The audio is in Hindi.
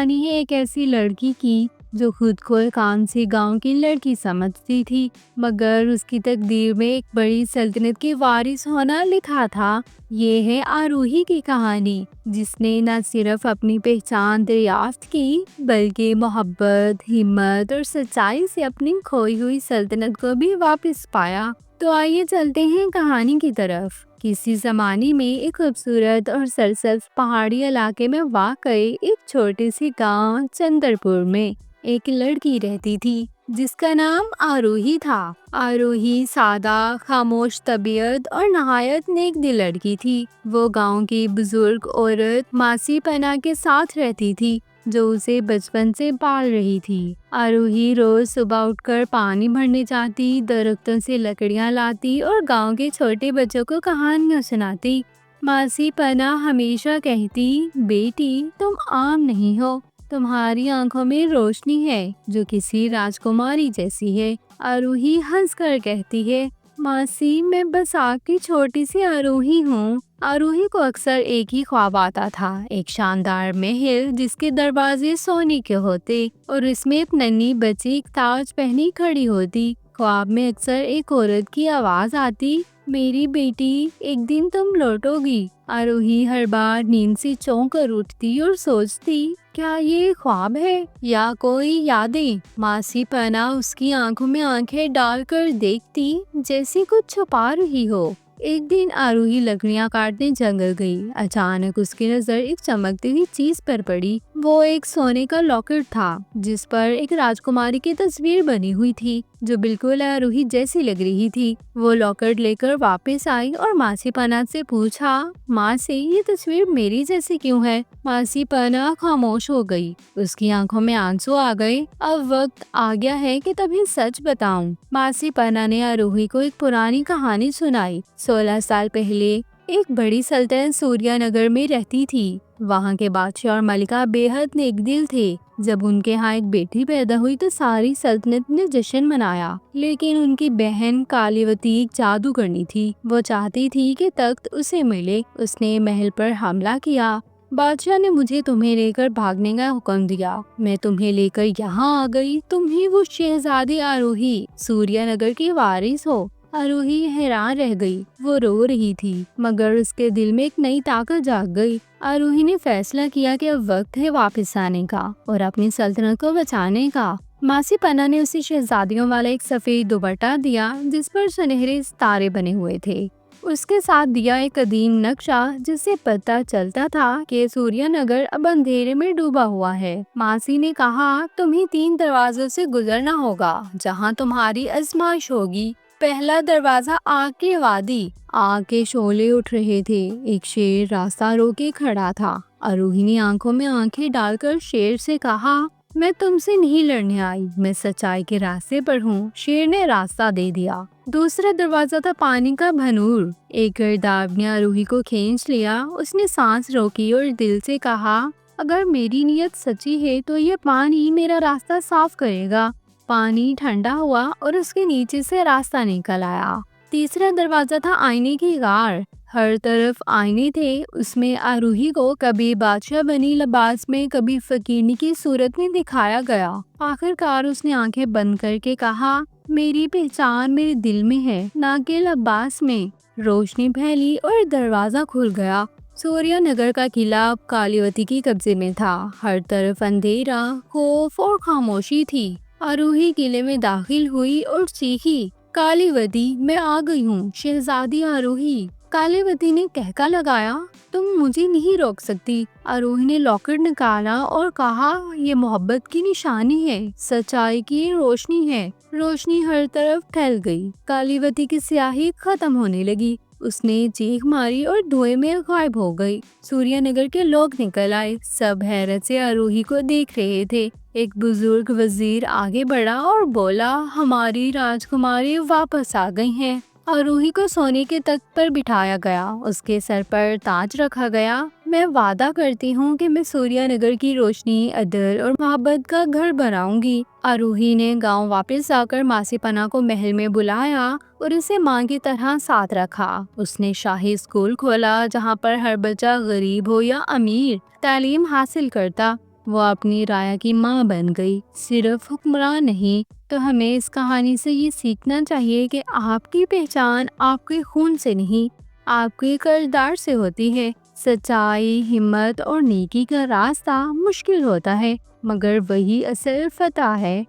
कहानी है एक ऐसी लड़की की जो खुद को एक आम सी गांव की लड़की समझती थी, मगर उसकी तकदीर में एक बड़ी सल्तनत की वारिस होना लिखा था। ये है आरूही की कहानी, जिसने न सिर्फ अपनी पहचान दरियाफ्त की, बल्कि मोहब्बत, हिम्मत और सच्चाई से अपनी खोई हुई सल्तनत को भी वापस पाया। तो आइए चलते हैं कहानी की तरफ। किसी ज़माने में एक खूबसूरत और सरसब्ज पहाड़ी इलाके में वाक़ई एक छोटी सी गांव चंद्रपुर में एक लड़की रहती थी, जिसका नाम आरूही था। आरूही सादा, खामोश तबीयत और नहायत नेक दिल लड़की थी। वो गांव की बुजुर्ग औरत मासी पना के साथ रहती थी, जो उसे बचपन से पाल रही थी। आरूही रोज सुबह उठकर पानी भरने जाती, दरख्तों से लकड़ियां लाती और गांव के छोटे बच्चों को कहानियां सुनाती। मासी पना हमेशा कहती, बेटी तुम आम नहीं हो, तुम्हारी आंखों में रोशनी है जो किसी राजकुमारी जैसी है। आरूही हंसकर कहती है, मासी मैं बस आपकी छोटी सी आरूही हूँ। आरूही को अक्सर एक ही ख्वाब आता था, एक शानदार महल जिसके दरवाजे सोने के होते और इसमें एक नन्ही बच्ची एक ताज पहनी खड़ी होती। ख्वाब में अक्सर एक औरत की आवाज आती, मेरी बेटी एक दिन तुम लौटोगी। आरूही हर बार नींद से चौंक कर उठती और सोचती, क्या ये ख्वाब है या कोई यादें। मासी पना उसकी आंखों में आंखें डालकर देखती, जैसे कुछ छुपा रही हो। एक दिन आरूही लकड़ियां काटने जंगल गई। अचानक उसकी नजर एक चमकती हुई चीज पर पड़ी। वो एक सोने का लॉकेट था, जिस पर एक राजकुमारी की तस्वीर बनी हुई थी, जो बिल्कुल आरूही जैसी लग रही थी। वो लॉकेट लेकर वापस आई और मासी पना से पूछा, मासी ये तस्वीर मेरी जैसी क्यों है। मासी पना खामोश हो गई, उसकी आंखों में आंसू आ गए। अब वक्त आ गया है कि तभी सच बताऊं। मासी पना ने आरूही को एक पुरानी कहानी सुनाई। 16 साल पहले एक बड़ी सल्तनत सूर्यनगर में रहती थी। वहाँ के बादशाह और मलिका बेहद नेकदिल थे। जब उनके यहाँ एक बेटी पैदा हुई तो सारी सल्तनत ने जश्न मनाया, लेकिन उनकी बहन कालीवती एक जादूगरनी थी। वो चाहती थी कि तख्त उसे मिले। उसने महल पर हमला किया। बादशाह ने मुझे तुम्हें लेकर भागने का हुक्म दिया। मैं तुम्हें लेकर यहाँ आ गई। तुम ही वो शहजादी आरूही, सूर्यनगर की वारिस हो। आरूही हैरान रह गई। वो रो रही थी, मगर उसके दिल में एक नई ताकत जाग गई। आरूही ने फैसला किया कि अब वक्त है वापस आने का और अपनी सल्तनत को बचाने का। मासी पना ने उसे शहजादियों वाला एक सफेद दुपट्टा दिया, जिस पर सुनहरे सितारे बने हुए थे। उसके साथ दिया एक कदीम नक्शा, जिससे पता चलता था कि सूर्यनगर अब अंधेरे में डूबा हुआ है। मासी ने कहा, तुम्हें 3 दरवाजों से गुजरना होगा, जहाँ तुम्हारी आजमाइश होगी। पहला दरवाजा आग की वादी। आग के शोले उठ रहे थे। एक शेर रास्ता रोके खड़ा था। आरूही ने आंखों में आंखें डालकर शेर से कहा, मैं तुमसे नहीं लड़ने आई, मैं सच्चाई के रास्ते पर हूँ। शेर ने रास्ता दे दिया। दूसरा दरवाजा था पानी का भनूर। एक गिरदाव ने आरूही को खींच लिया। उसने सांस रोकी और दिल से कहा, अगर मेरी नीयत सच्ची है तो ये पानी मेरा रास्ता साफ करेगा। पानी ठंडा हुआ और उसके नीचे से रास्ता निकल आया। तीसरा दरवाजा था आईने की गार। हर तरफ आईने थे। उसमें आरूही को कभी बादशाह बनी लिबास में, कभी फकीरनी की सूरत में दिखाया गया। आखिरकार उसने आंखें बंद करके कहा, मेरी पहचान मेरे दिल में है, ना कि लिबास में। रोशनी फैली और दरवाजा खुल गया। सूर्यनगर का किला अब कालीवती के कब्जे में था। हर तरफ अंधेरा, खौफ और खामोशी थी। आरूही किले में दाखिल हुई और चीखी, कालीवती मैं आ गई हूँ, शहजादी आरूही। कालीवती ने कहका लगाया, तुम मुझे नहीं रोक सकती। आरूही ने लॉकेट निकाला और कहा, ये मोहब्बत की निशानी है, सच्चाई की रोशनी है। रोशनी हर तरफ फैल गई। कालीवती की स्याही खत्म होने लगी। उसने चीख मारी और धुएं में गायब हो गई। सूर्यनगर के लोग निकल आए। सब हैरत से आरूही को देख रहे थे। एक बुजुर्ग वजीर आगे बढ़ा और बोला, हमारी राजकुमारी वापस आ गई हैं। आरूही को सोने के तख्त पर बिठाया गया। उसके सर पर ताज रखा गया। मैं वादा करती हूँ कि मैं सूर्यनगर की रोशनी, अदल और मोहब्बत का घर बनाऊंगी। आरूही ने गांव वापस आकर मासी पना को महल में बुलाया और उसे मां की तरह साथ रखा। उसने शाही स्कूल खोला, जहाँ पर हर बच्चा गरीब हो या अमीर तालीम हासिल करता। वो अपनी राया की माँ बन गई, सिर्फ हुक्मरान नहीं। तो हमें इस कहानी से ये सीखना चाहिए कि आपकी पहचान आपके खून से नहीं, आपके किरदार से होती है। सच्चाई, हिम्मत और नेकी का रास्ता मुश्किल होता है, मगर वही असल फतह है।